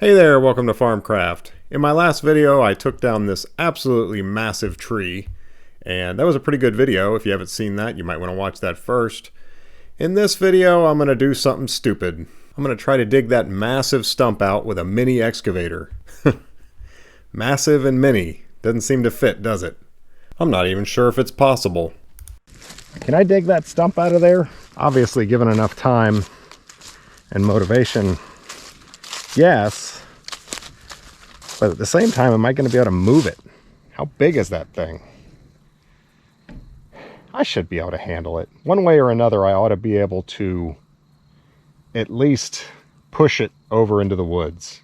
Hey there, welcome to Farmcraft. In my last video, I took down this absolutely massive tree, and that was a pretty good video. If you haven't seen that, you might want to watch that first. In this video, I'm going to do something stupid. I'm going to try to dig that massive stump out with a mini excavator. Massive and mini. Doesn't seem to fit, does it? I'm not even sure if it's possible. Can I dig that stump out of there? Obviously, given enough time and motivation, yes, but at the same time, am I going to be able to move it? How big is that thing? I should be able to handle it. One way or another, I ought to be able to at least push it over into the woods.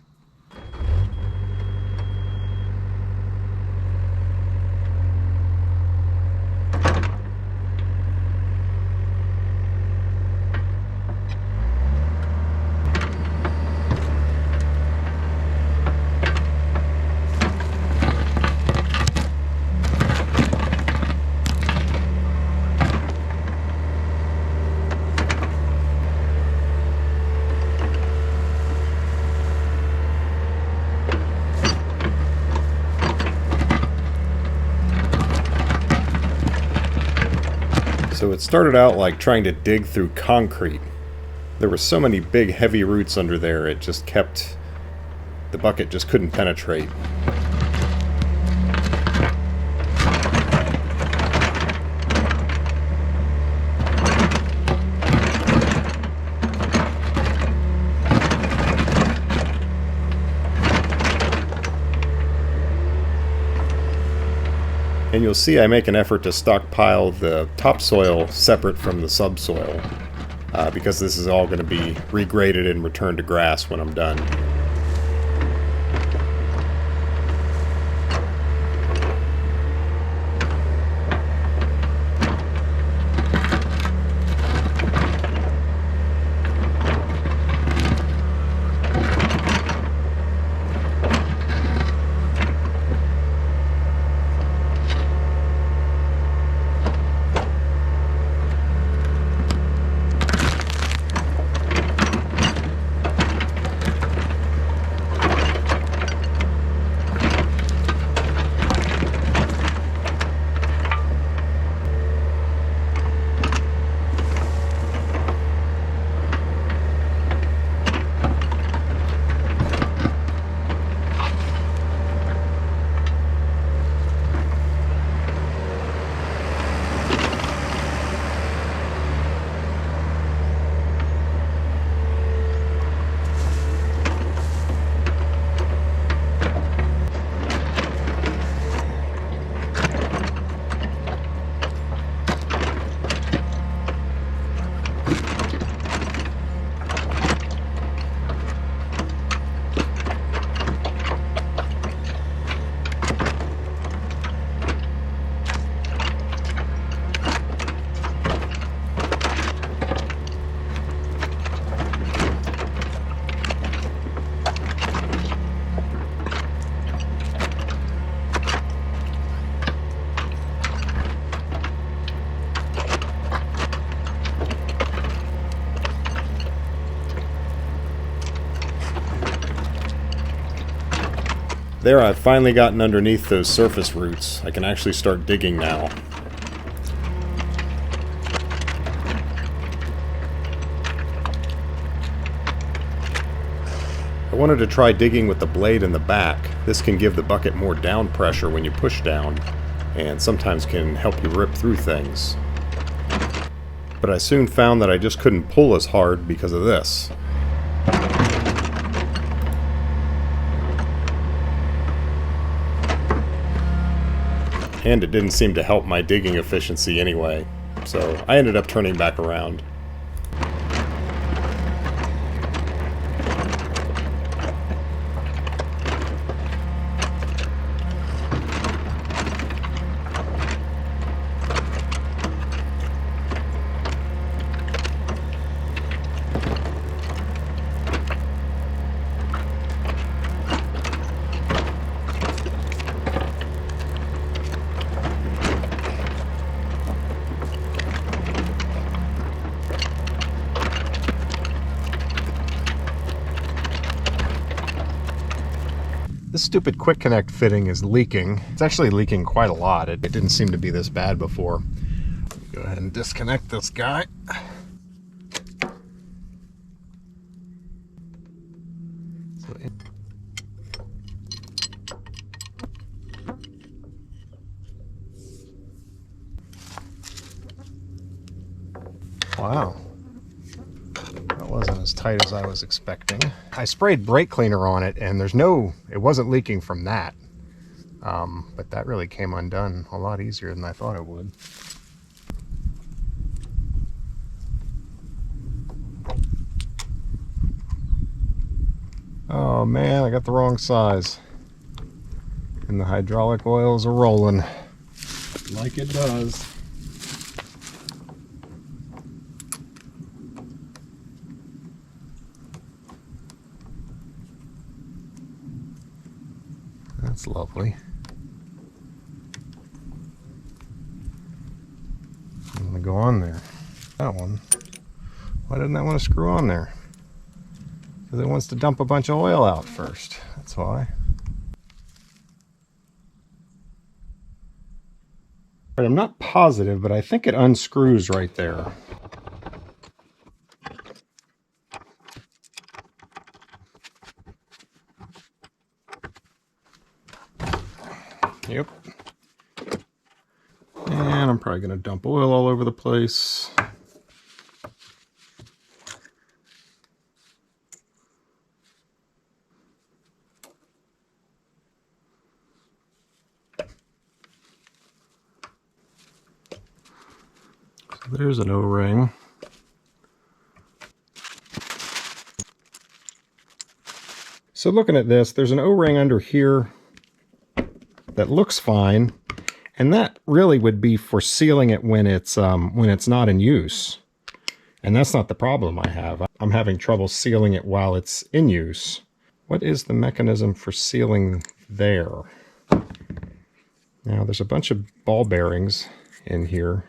So it started out like trying to dig through concrete. There were so many big heavy roots under there, it just kept, the bucket just couldn't penetrate. And you'll see I make an effort to stockpile the topsoil separate from the subsoil, because this is all going to be regraded and returned to grass when I'm done. There, I've finally gotten underneath those surface roots. I can actually start digging now. I wanted to try digging with the blade in the back. This can give the bucket more down pressure when you push down, and sometimes can help you rip through things. But I soon found that I just couldn't pull as hard because of this. And it didn't seem to help my digging efficiency anyway, so I ended up turning back around. This stupid quick connect fitting is leaking. It's actually leaking quite a lot. It didn't seem to be this bad before. Go ahead and disconnect this guy. Wow. That wasn't as tight as I was expecting. I sprayed brake cleaner on it and it wasn't leaking from that. But that really came undone a lot easier than I thought it would. Oh man, I got the wrong size. And the hydraulic oils are rolling. Like it does. That's lovely. I'm gonna go on there. That one. Why didn't that want to screw on there? Because it wants to dump a bunch of oil out first. That's why. But I'm not positive, but I think it unscrews right there. Yep. And I'm probably going to dump oil all over the place. So there's an O-ring. So looking at this, there's an O-ring under here that looks fine, and that really would be for sealing it when it's not in use. And that's not the problem I have. I'm having trouble sealing it while it's in use. What is the mechanism for sealing there? Now there's a bunch of ball bearings in here.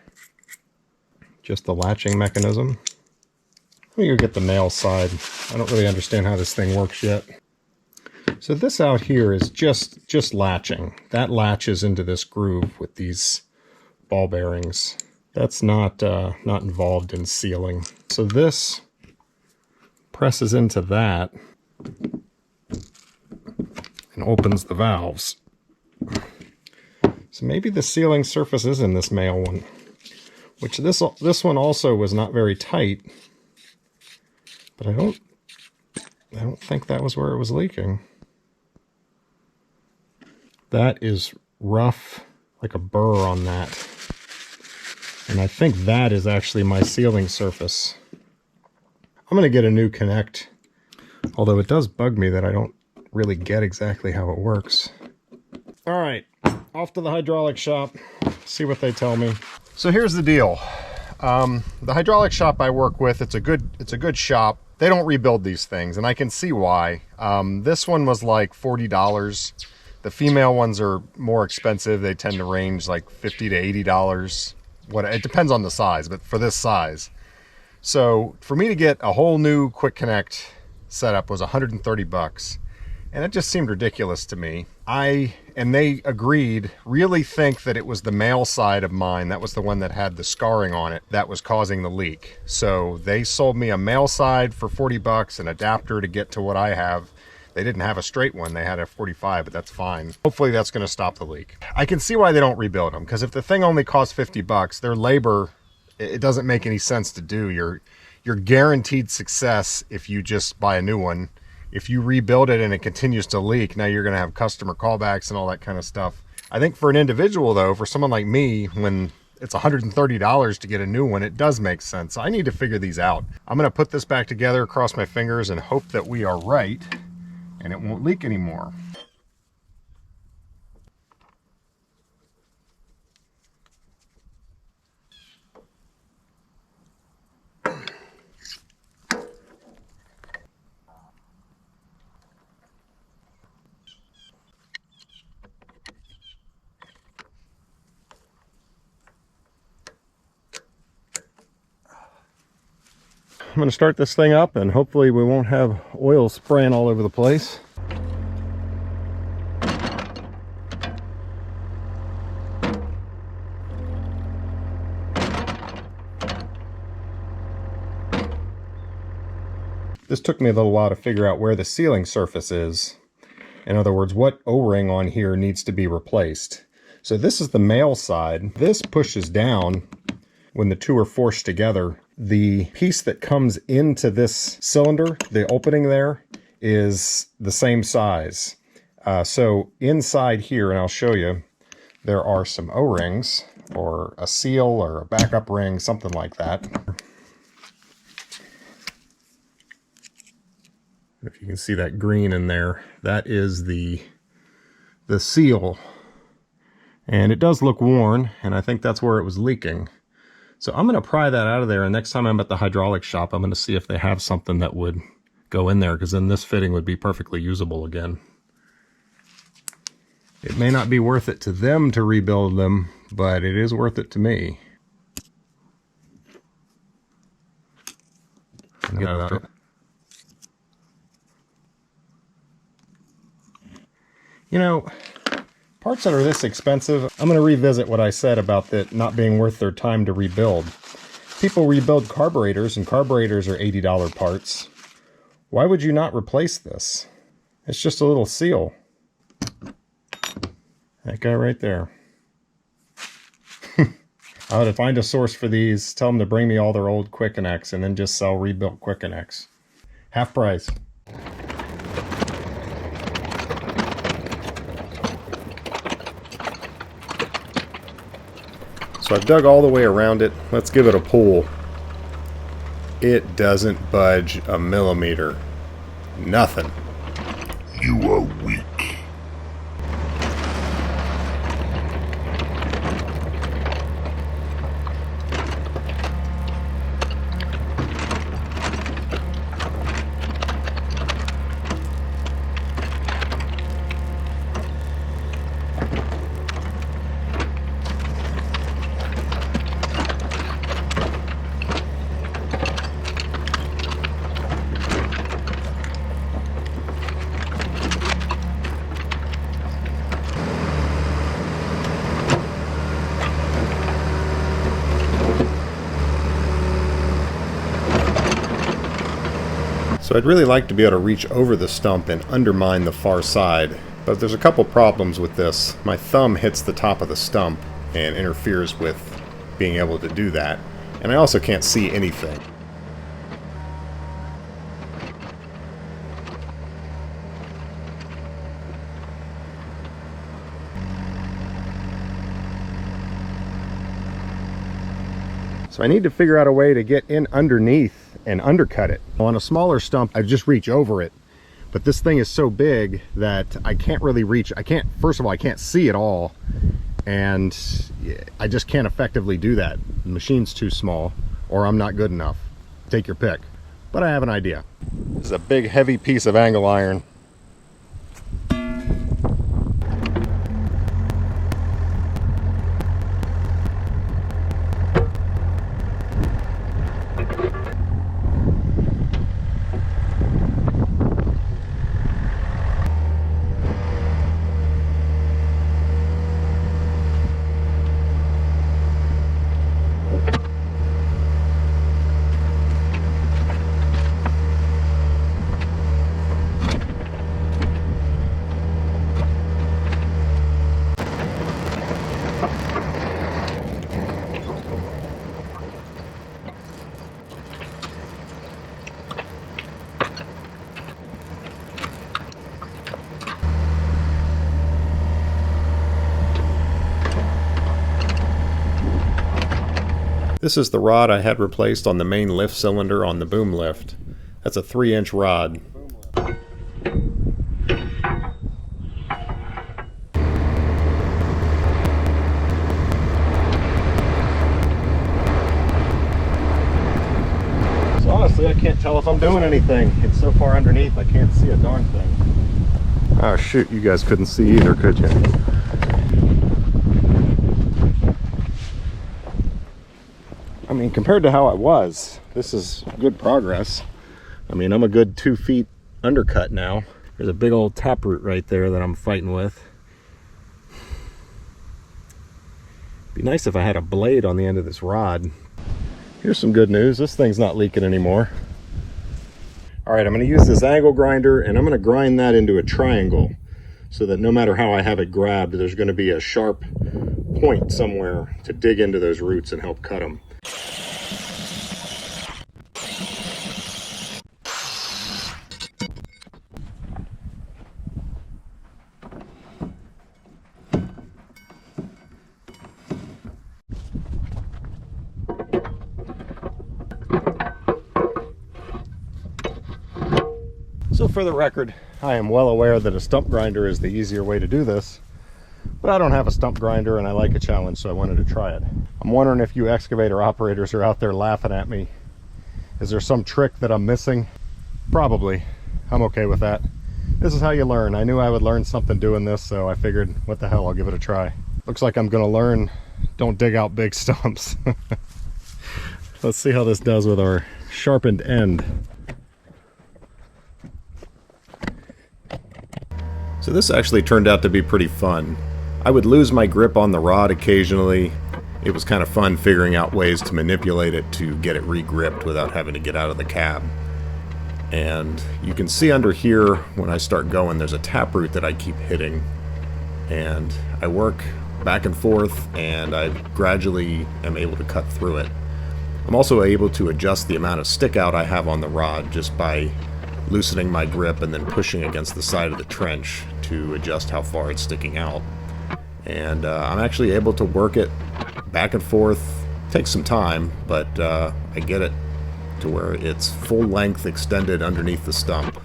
Just the latching mechanism. Let me go get the male side. I don't really understand how this thing works yet. So this out here is just latching. That latches into this groove with these ball bearings. That's not involved in sealing. So this presses into that and opens the valves. So maybe the sealing surface is in this male one, which this one also was not very tight, but I don't think that was where it was leaking. That is rough, like a burr on that. And I think that is actually my sealing surface. I'm going to get a new connect, although it does bug me that I don't really get exactly how it works. All right, off to the hydraulic shop, see what they tell me. So here's the deal. The hydraulic shop I work with, it's a good shop. They don't rebuild these things, and I can see why. This one was like $40. The female ones are more expensive. They tend to range like $50 to $80. It depends on the size, but for this size. So for me to get a whole new quick connect setup was 130 bucks. And it just seemed ridiculous to me. And they agreed, really think that it was the male side of mine, that was the one that had the scarring on it, that was causing the leak. So they sold me a male side for 40 bucks, an adapter to get to what I have. They didn't have a straight one, they had a 45, but that's fine. Hopefully that's gonna stop the leak. I can see why they don't rebuild them, because if the thing only costs 50 bucks, their labor, it doesn't make any sense to do. You're guaranteed success if you just buy a new one. If you rebuild it and it continues to leak, now you're gonna have customer callbacks and all that kind of stuff. I think for an individual though, for someone like me, when it's $130 to get a new one, it does make sense. I need to figure these out. I'm gonna put this back together, cross my fingers, and hope that we are right and it won't leak anymore. I'm going to start this thing up and hopefully we won't have oil spraying all over the place. This took me a little while to figure out where the sealing surface is. In other words, what O-ring on here needs to be replaced. So this is the male side. This pushes down when the two are forced together. The piece that comes into this cylinder, the opening there, is the same size. So inside here, and I'll show you, there are some O-rings, or a seal, or a backup ring, something like that. If you can see that green in there, that is the seal. And it does look worn, and I think that's where it was leaking. So I'm going to pry that out of there, and next time I'm at the hydraulic shop, I'm going to see if they have something that would go in there, because then this fitting would be perfectly usable again. It may not be worth it to them to rebuild them, but it is worth it to me. You know, parts that are this expensive, I'm going to revisit what I said about that not being worth their time to rebuild. People rebuild carburetors, and carburetors are $80 parts. Why would you not replace this? It's just a little seal. That guy right there. I ought to find a source for these, tell them to bring me all their old Quick Connects, and then just sell rebuilt Quick Connects. Half price. So I've dug all the way around it. Let's give it a pull. It doesn't budge a millimeter. Nothing. You are weak. So I'd really like to be able to reach over the stump and undermine the far side, but there's a couple problems with this. My thumb hits the top of the stump and interferes with being able to do that, and I also can't see anything. So I need to figure out a way to get in underneath and undercut it. On a smaller stump, I just reach over it. But this thing is so big that I can't really reach. First of all, I can't see at all. And I just can't effectively do that. The machine's too small, or I'm not good enough. Take your pick. But I have an idea. This is a big, heavy piece of angle iron. This is the rod I had replaced on the main lift cylinder on the boom lift. That's a 3-inch rod. So honestly, I can't tell if I'm doing anything. It's so far underneath I can't see a darn thing. Oh shoot, you guys couldn't see either, could you? I mean, compared to how I was, this is good progress. I mean, I'm a good 2 feet undercut now. There's a big old taproot right there that I'm fighting with. Be nice if I had a blade on the end of this rod. Here's some good news. This thing's not leaking anymore. All right, I'm going to use this angle grinder and I'm going to grind that into a triangle so that no matter how I have it grabbed, there's going to be a sharp point somewhere to dig into those roots and help cut them. So for the record, I am well aware that a stump grinder is the easier way to do this, but I don't have a stump grinder and I like a challenge, so I wanted to try it. I'm wondering if you excavator operators are out there laughing at me. Is there some trick that I'm missing? Probably. I'm okay with that. This is how you learn. I knew I would learn something doing this, so I figured, what the hell, I'll give it a try. Looks like I'm gonna learn, don't dig out big stumps. Let's see how this does with our sharpened end. So this actually turned out to be pretty fun. I would lose my grip on the rod occasionally. It was kind of fun figuring out ways to manipulate it to get it re-gripped without having to get out of the cab. And you can see under here, when I start going, there's a taproot that I keep hitting. And I work back and forth, and I gradually am able to cut through it. I'm also able to adjust the amount of stick out I have on the rod just by loosening my grip and then pushing against the side of the trench to adjust how far it's sticking out. And I'm actually able to work it back and forth. It takes some time, but I get it to where it's full length extended underneath the stump.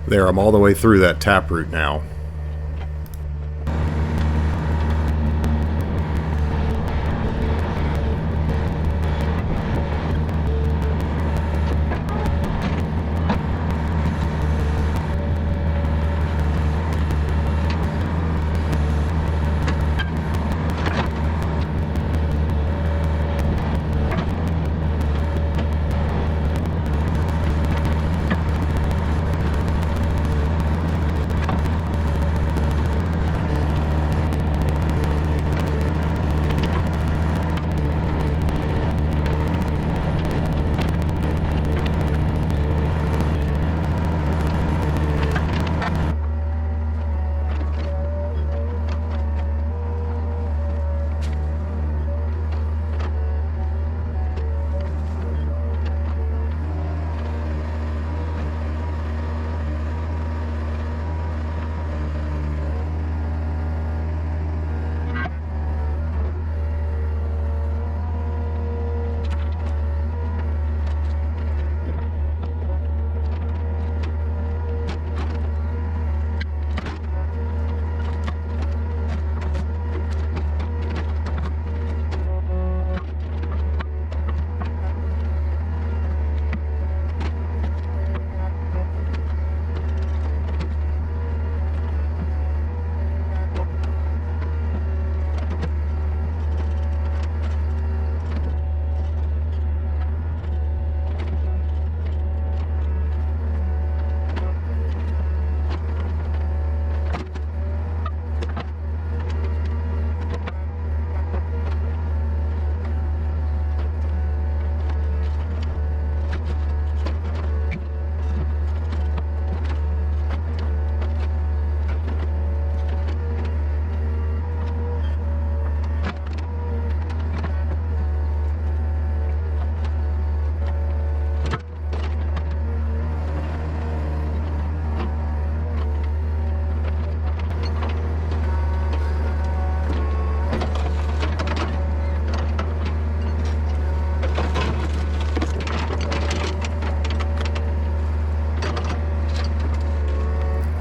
There, I'm all the way through that taproot now.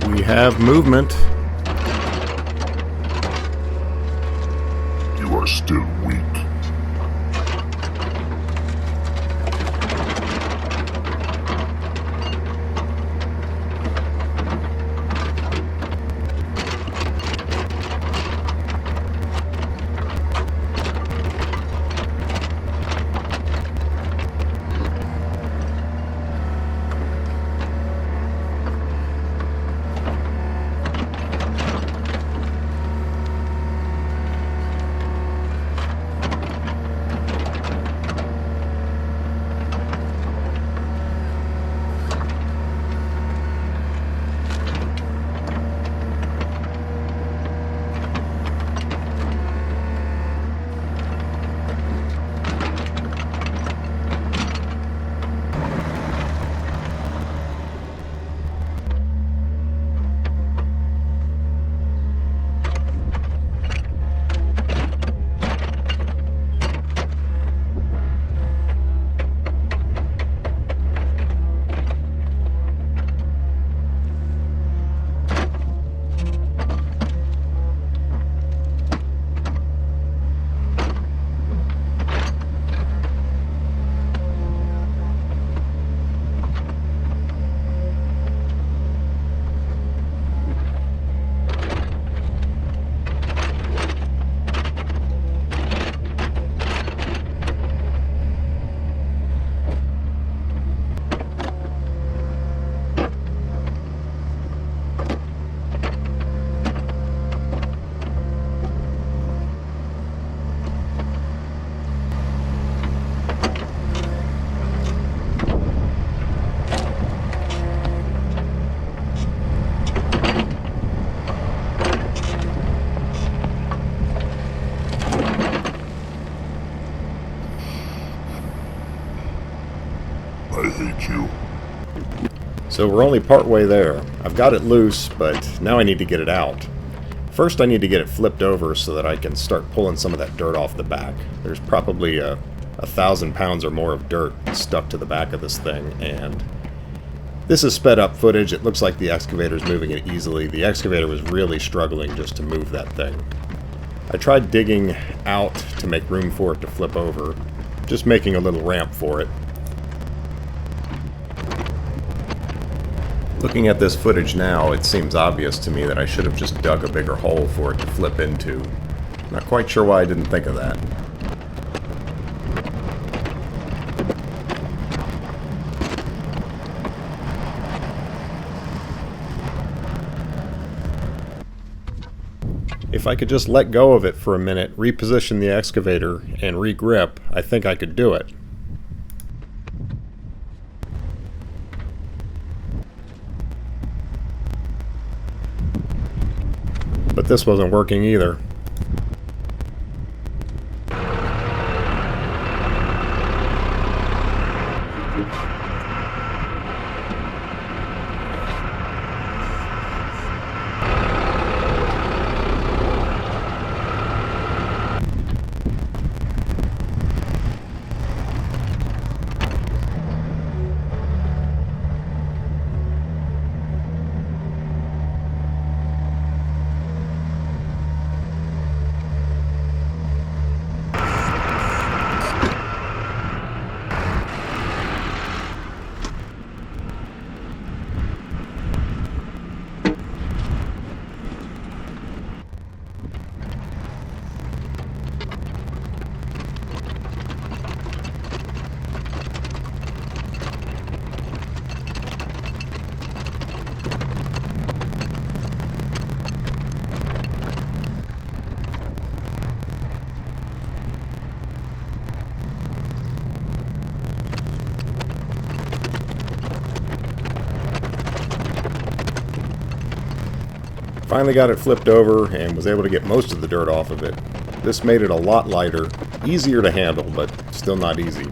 We have movement. You are still weak. So we're only part way there. I've got it loose, but now I need to get it out. First I need to get it flipped over so that I can start pulling some of that dirt off the back. There's probably 1,000 pounds or more of dirt stuck to the back of this thing, and this is sped up footage. It looks like the excavator's moving it easily. The excavator was really struggling just to move that thing. I tried digging out to make room for it to flip over, just making a little ramp for it. Looking at this footage now, it seems obvious to me that I should have just dug a bigger hole for it to flip into. Not quite sure why I didn't think of that. If I could just let go of it for a minute, reposition the excavator, and re-grip, I think I could do it. But this wasn't working either. Finally got it flipped over and was able to get most of the dirt off of it. This made it a lot lighter, easier to handle, but still not easy.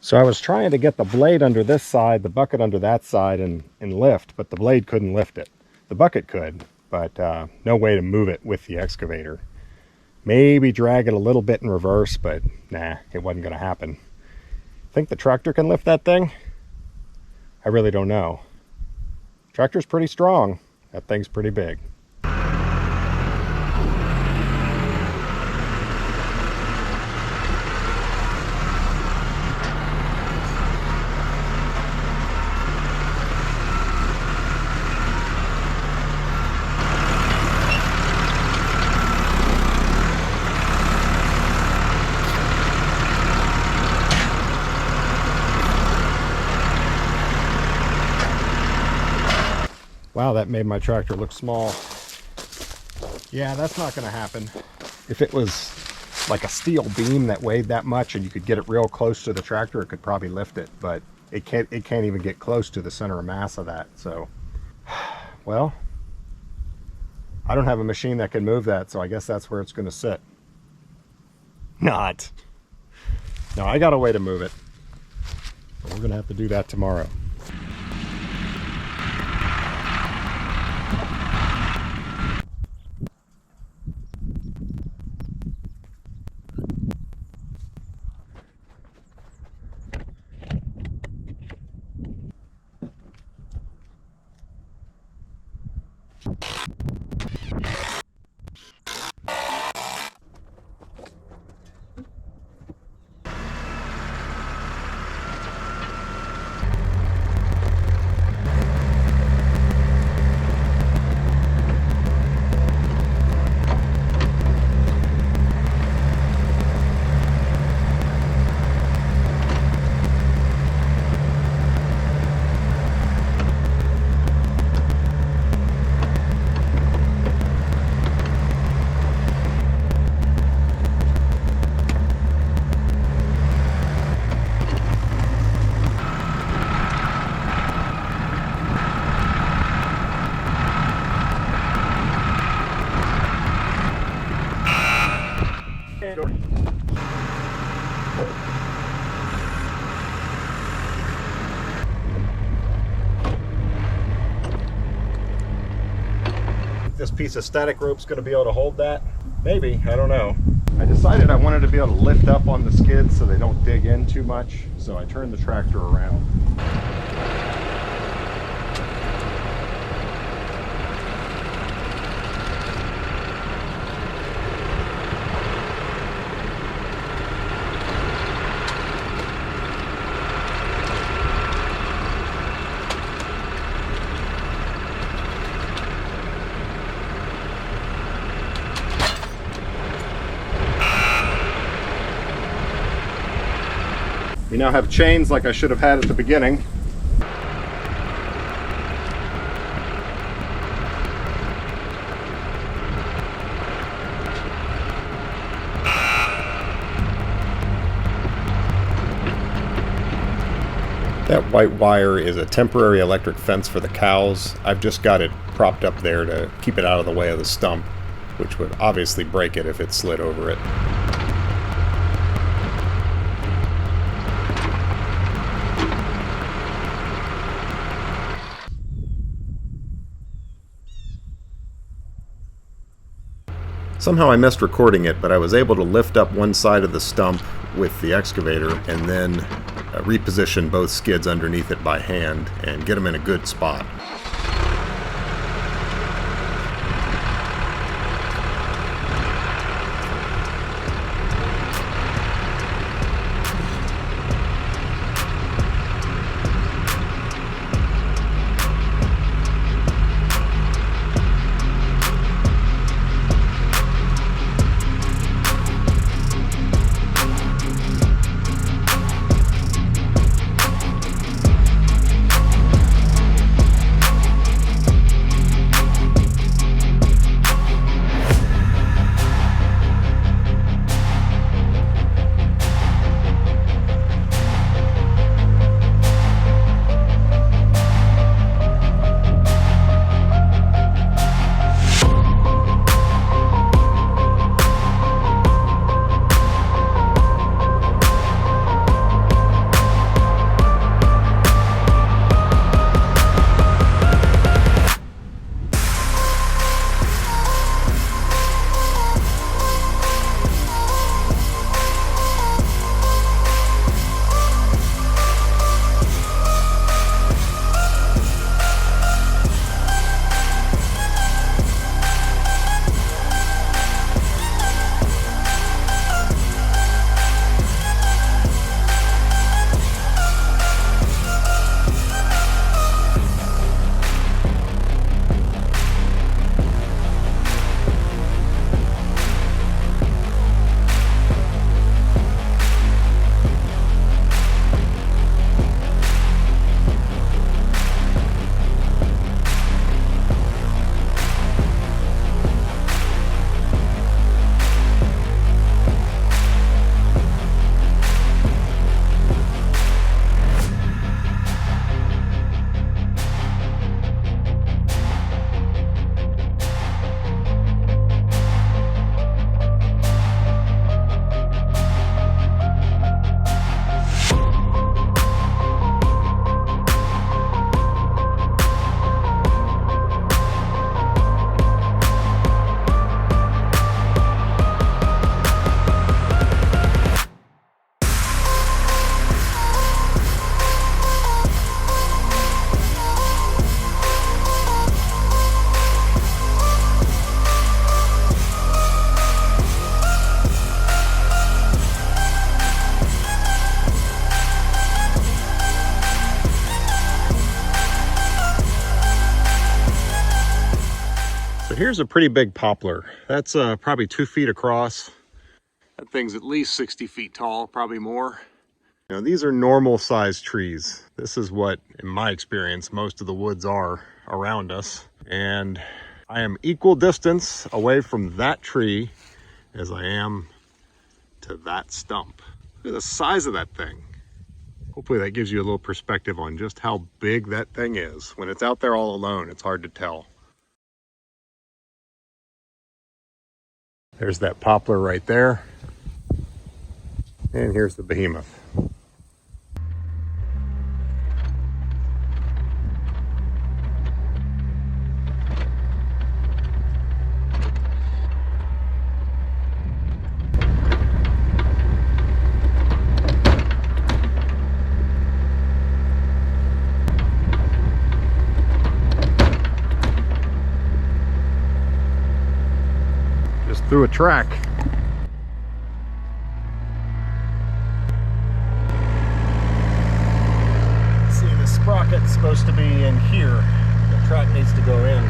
So I was trying to get the blade under this side, the bucket under that side, and lift, but the blade couldn't lift it. The bucket could, but no way to move it with the excavator. Maybe drag it a little bit in reverse, but nah, it wasn't going to happen. Think the tractor can lift that thing? I really don't know. Tractor's pretty strong. That thing's pretty big. Wow, that made my tractor look small. Yeah, that's not going to happen. If it was like a steel beam that weighed that much and you could get it real close to the tractor, it could probably lift it, but it can't even get close to the center of mass of that. So, well, I don't have a machine that can move that, so I guess that's where it's going to sit. Not. No, I got a way to move it. But we're going to have to do that tomorrow. This piece of static rope's going to be able to hold that? Maybe, I don't know. I decided I wanted to be able to lift up on the skids so they don't dig in too much, so I turned the tractor around. We now have chains like I should have had at the beginning. That white wire is a temporary electric fence for the cows. I've just got it propped up there to keep it out of the way of the stump, which would obviously break it if it slid over it. Somehow I missed recording it, but I was able to lift up one side of the stump with the excavator and then reposition both skids underneath it by hand and get them in a good spot. here's a pretty big poplar. That's probably 2 feet across. That thing's at least 60 feet tall, probably more. You know, these are normal sized trees. This is what, in my experience, most of the woods are around us. And I am equal distance away from that tree as I am to that stump. Look at the size of that thing. Hopefully that gives you a little perspective on just how big that thing is. When it's out there all alone, it's hard to tell. There's that poplar right there. And here's the behemoth. Just through a track. Sprocket's supposed to be in here. The track needs to go in.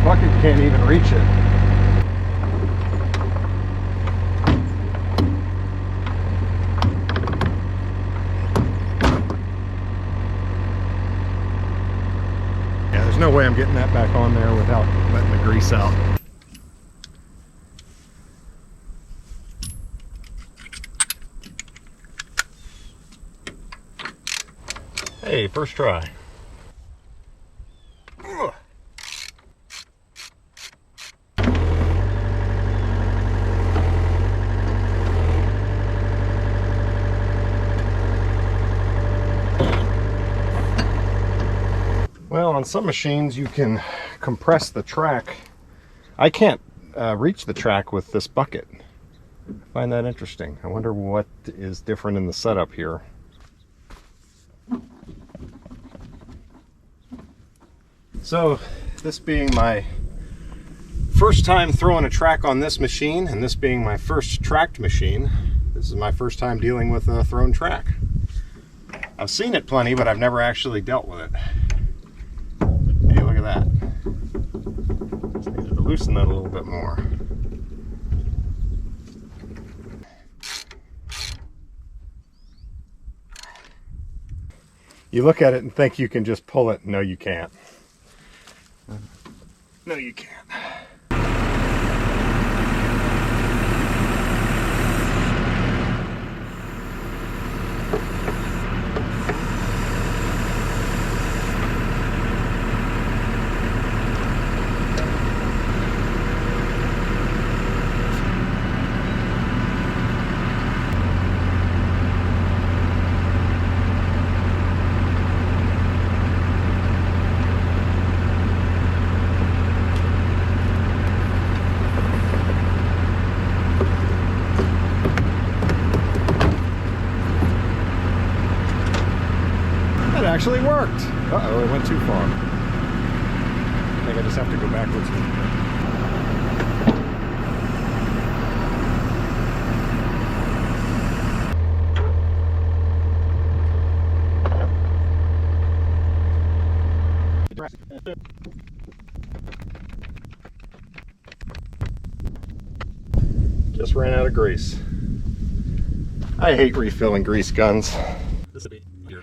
Bucket can't even reach it. Yeah, there's no way I'm getting that back on there without letting the grease out. Hey, first try. Ugh. Well, on some machines you can compress the track. I can't reach the track with this bucket. I find that interesting. I wonder what is different in the setup here. So, this being my first time throwing a track on this machine, and this being my first tracked machine, this is my first time dealing with a thrown track. I've seen it plenty, but I've never actually dealt with it. Hey, look at that. Just needed to loosen that a little bit more. You look at it and think you can just pull it. No, you can't. No, you can't. Actually worked. Uh-oh, it went too far. I think I just have to go backwards a little bit. Just ran out of grease. I hate refilling grease guns. This would be here.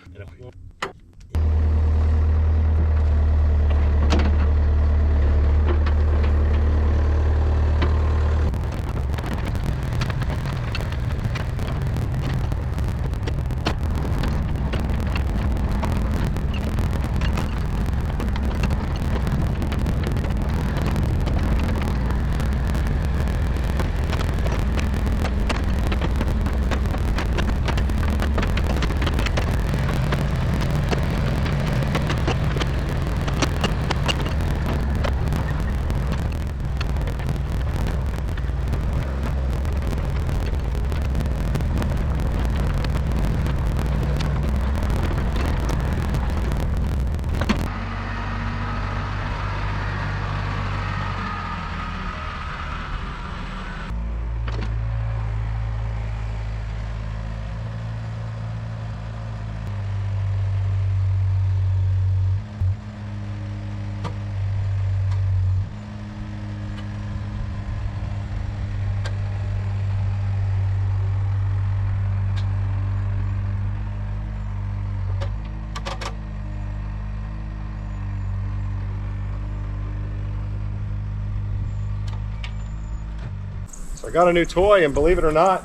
So I got a new toy, and believe it or not,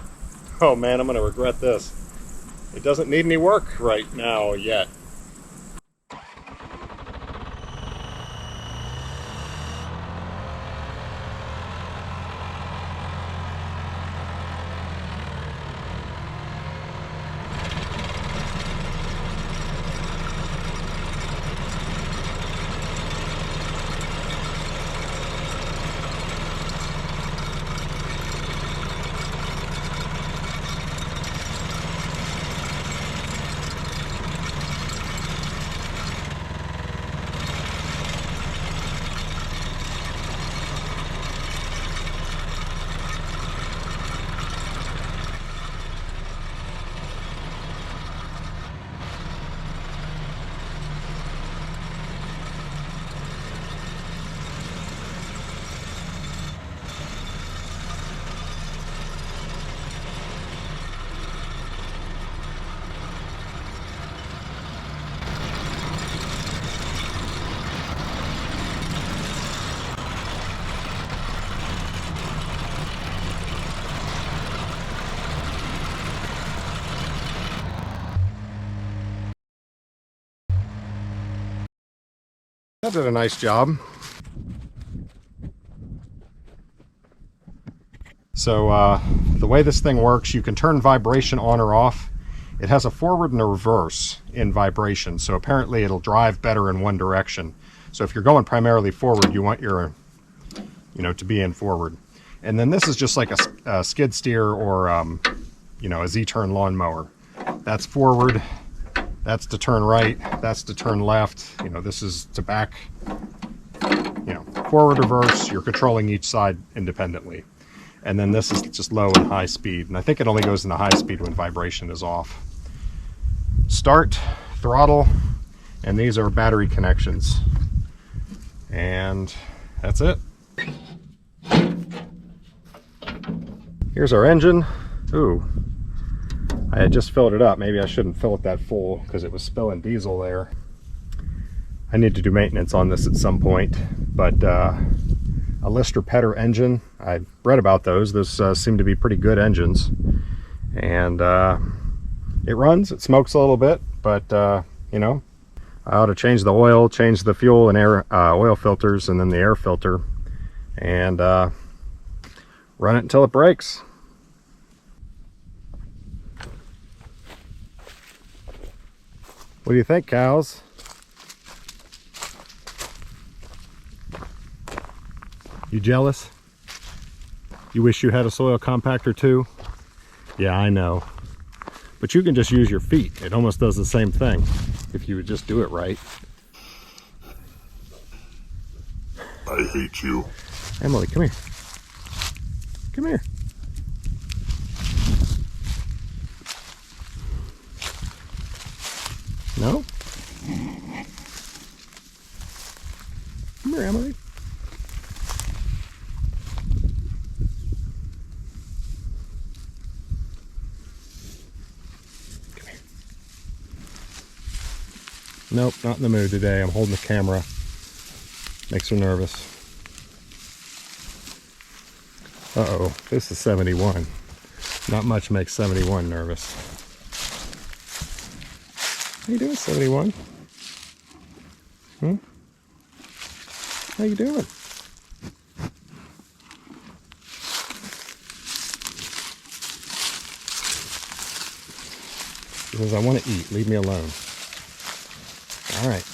oh man, I'm going to regret this. It doesn't need any work right now yet. That did a nice job. So the way this thing works, you can turn vibration on or off. It has a forward and a reverse in vibration, so apparently it'll drive better in one direction. So if you're going primarily forward, you want your, to be in forward. And then this is just like a skid steer or, a Z-turn lawnmower. That's forward. That's to turn right, that's to turn left, this is to back, forward, reverse, you're controlling each side independently. And then this is just low and high speed, and I think it only goes into high speed when vibration is off. Start, throttle, and these are battery connections. And that's it. Here's our engine. Ooh. I had just filled it up. Maybe I shouldn't fill it that full because it was spilling diesel there. I need to do maintenance on this at some point, but a Lister Petter engine, I've read about those. Those seem to be pretty good engines. And it runs, it smokes a little bit, but I ought to change the oil, change the fuel and air oil filters, and then the air filter, and run it until it breaks. What do you think, cows? You jealous? You wish you had a soil compactor too? Yeah, I know. But you can just use your feet. It almost does the same thing if you would just do it right. I hate you. Emily, come here. Come here. No? Come here, Emily. Come here. Nope, not in the mood today. I'm holding the camera. Makes her nervous. Uh-oh, this is 71. Not much makes 71 nervous. How you doing, 71? How you doing? She says, I want to eat. Leave me alone. All right.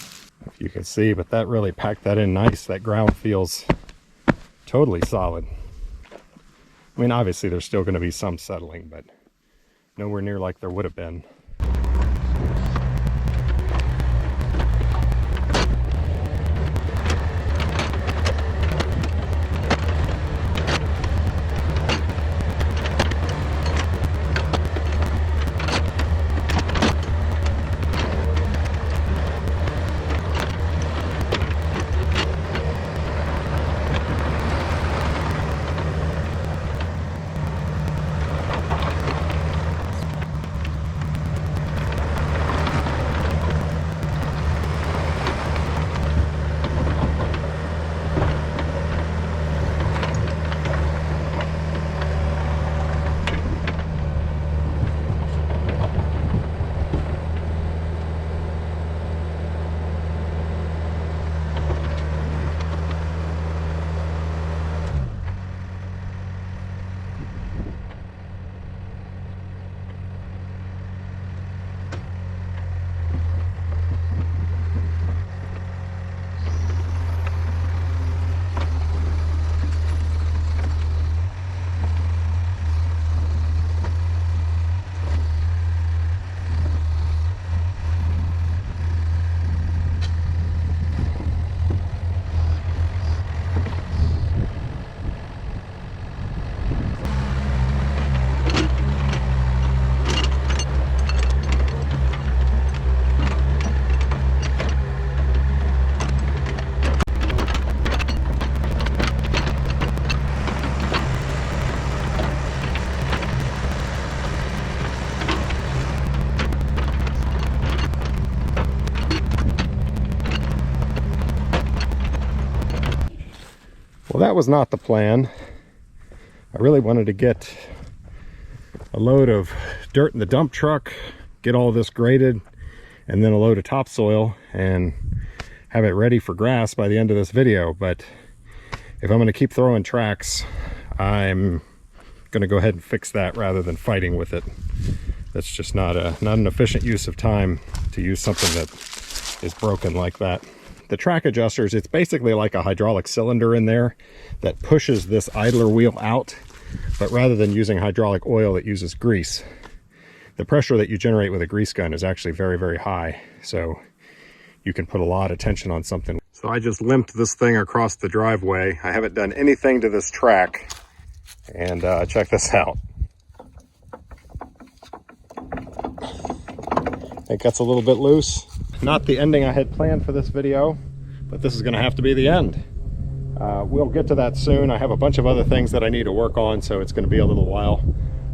If you can see, but that really packed that in nice. That ground feels totally solid. I mean, obviously there's still going to be some settling, but nowhere near like there would have been. Well, that was not the plan. I really wanted to get a load of dirt in the dump truck, get all this graded, and then a load of topsoil and have it ready for grass by the end of this video. But if I'm going to keep throwing tracks, I'm going to go ahead and fix that rather than fighting with it. That's just not an efficient use of time to use something that is broken like that. The track adjusters, it's basically like a hydraulic cylinder in there that pushes this idler wheel out, but rather than using hydraulic oil, it uses grease. The pressure that you generate with a grease gun is actually very, very high, so you can put a lot of tension on something. So I just limped this thing across the driveway. I haven't done anything to this track, and check this out. I think that's a little bit loose. Not the ending I had planned for this video, but this is going to have to be the end. We'll get to that soon. I have a bunch of other things that I need to work on, so it's going to be a little while.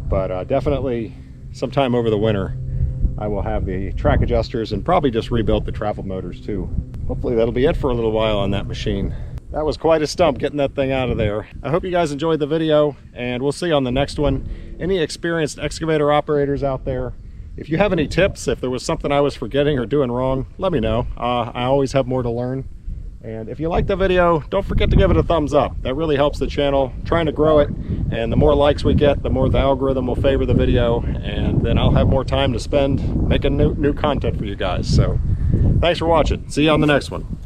But definitely sometime over the winter, I will have the track adjusters and probably just rebuild the travel motors too. Hopefully that'll be it for a little while on that machine. That was quite a stump getting that thing out of there. I hope you guys enjoyed the video, and we'll see you on the next one. Any experienced excavator operators out there, if you have any tips, if there was something I was forgetting or doing wrong, let me know. I always have more to learn. And if you like the video, don't forget to give it a thumbs up. That really helps the channel, trying to grow it. And the more likes we get, the more the algorithm will favor the video. And then I'll have more time to spend making new content for you guys. So thanks for watching. See you on the next one.